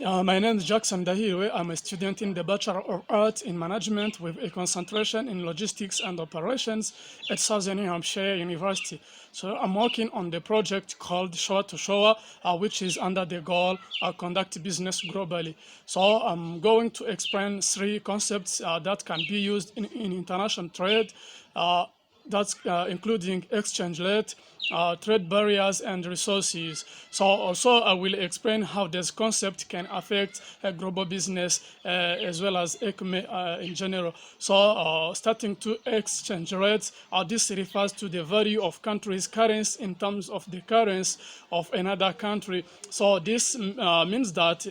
My name is Jackson Dahirwe. I'm a student in the Bachelor of Arts in Management with a concentration in Logistics and Operations at Southern New Hampshire University. So I'm working on the project called Shore to Shore, which is under the goal conduct business globally. So I'm going to explain three concepts that can be used in international trade. That's including exchange rate, trade barriers, and resources. So also I will explain how this concept can affect global business as well as economy in general. So starting to exchange rates, this refers to the value of country's currency in terms of the currency of another country. So this means that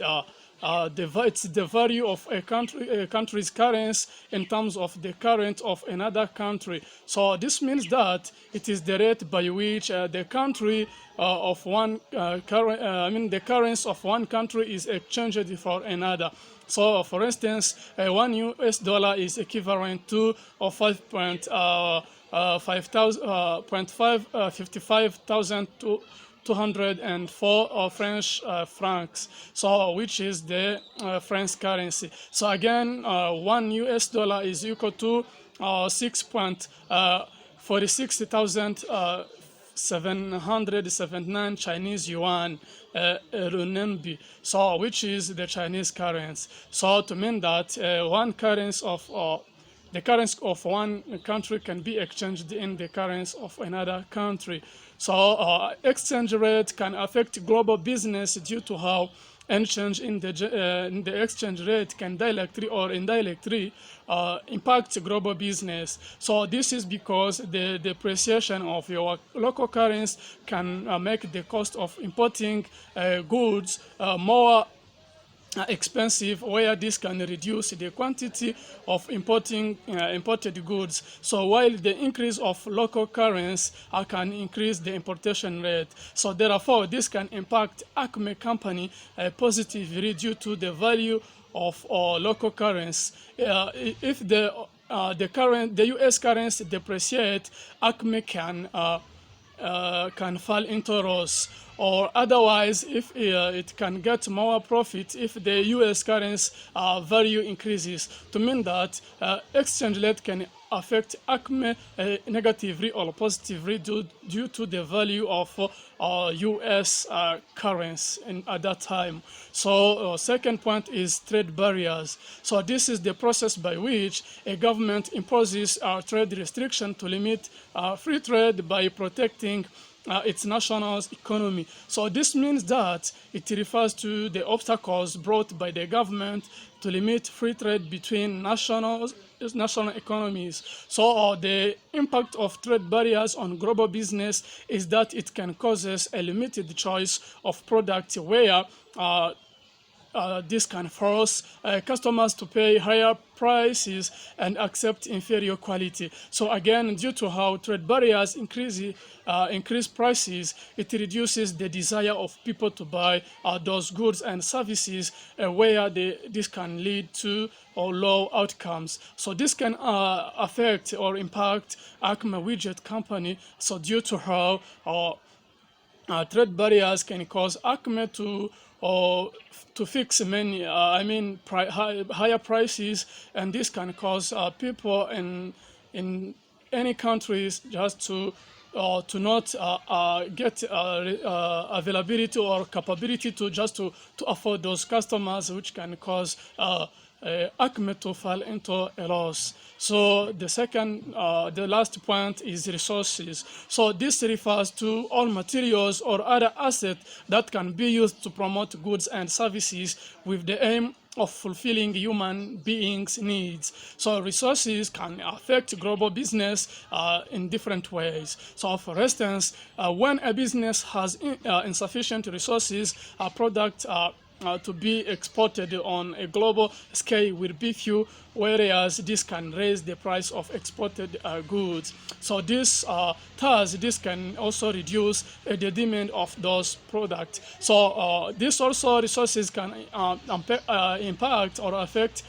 it's the value of a country's currency in terms of the current of another country. So this means that it is the rate by which the country of one the currency of one country is exchanged for another. So, for instance, one US dollar is equivalent to 55,000 to 204 French francs, so which is the French currency. So again, one US dollar is equal to 6.46,779 Chinese yuan renminbi, so which is the Chinese currency. So to mean that one currency of the currency of one country can be exchanged in the currency of another country. So exchange rate can affect global business due to how any change in the exchange rate can directly or indirectly impact global business. So this is because the depreciation of your local currency can make the cost of importing goods more expensive, where this can reduce the quantity of imported goods. So while the increase of local currency can increase the importation rate. So therefore, this can impact Acme company positively due to the value of local currency. If the U.S. currency depreciate, Acme can fall into loss, or otherwise if it can get more profit if the US currency value increases, to mean that exchange rate can affect Acme negatively or positively due to the value of US currency at that time. So second point is trade barriers. So this is the process by which a government imposes trade restriction to limit free trade by protecting its national economy. So this means that it refers to the obstacles brought by the government to limit free trade between national economies. So the impact of trade barriers on global business is that it can cause a limited choice of products, where this can force customers to pay higher prices and accept inferior quality. So again, due to how trade barriers increase prices, it reduces the desire of people to buy those goods and services, where this can lead to low outcomes. So this can affect or impact Acme Widget Company. So due to how trade barriers can cause Acme to fix many, higher prices, and this can cause people in any countries just to not get availability or capability to afford those customers, which can cause Acme to fall into a loss. So the last point is resources. So this refers to all materials or other assets that can be used to promote goods and services with the aim of fulfilling human beings' needs. So resources can affect global business in different ways. So for instance, when a business has insufficient resources, a product to be exported on a global scale will be few, whereas this can raise the price of exported goods. So this can also reduce the demand of those products. So this also resources can impact or affect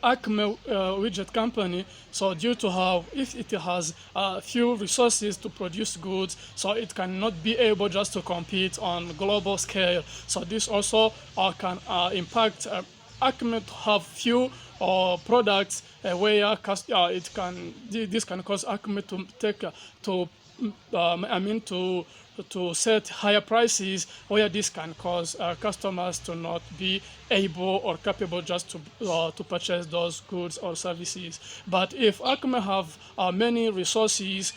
Acme widget company, so due to how if it has few resources to produce goods, so it cannot be able just to compete on global scale. So this also can impact Acme to have few products where this can cause Acme to take to I mean to set higher prices, where this can cause customers to not be able or capable just to purchase those goods or services. But if Acme have many resources,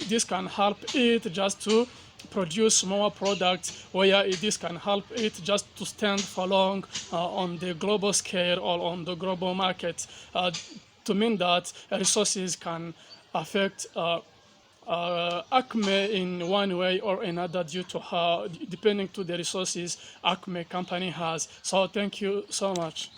this can help it just to produce more products, where this can help it just to stand for long on the global scale or on the global market. To mean that resources can affect Acme in one way or another due to how, depending to the resources Acme company has. So thank you so much.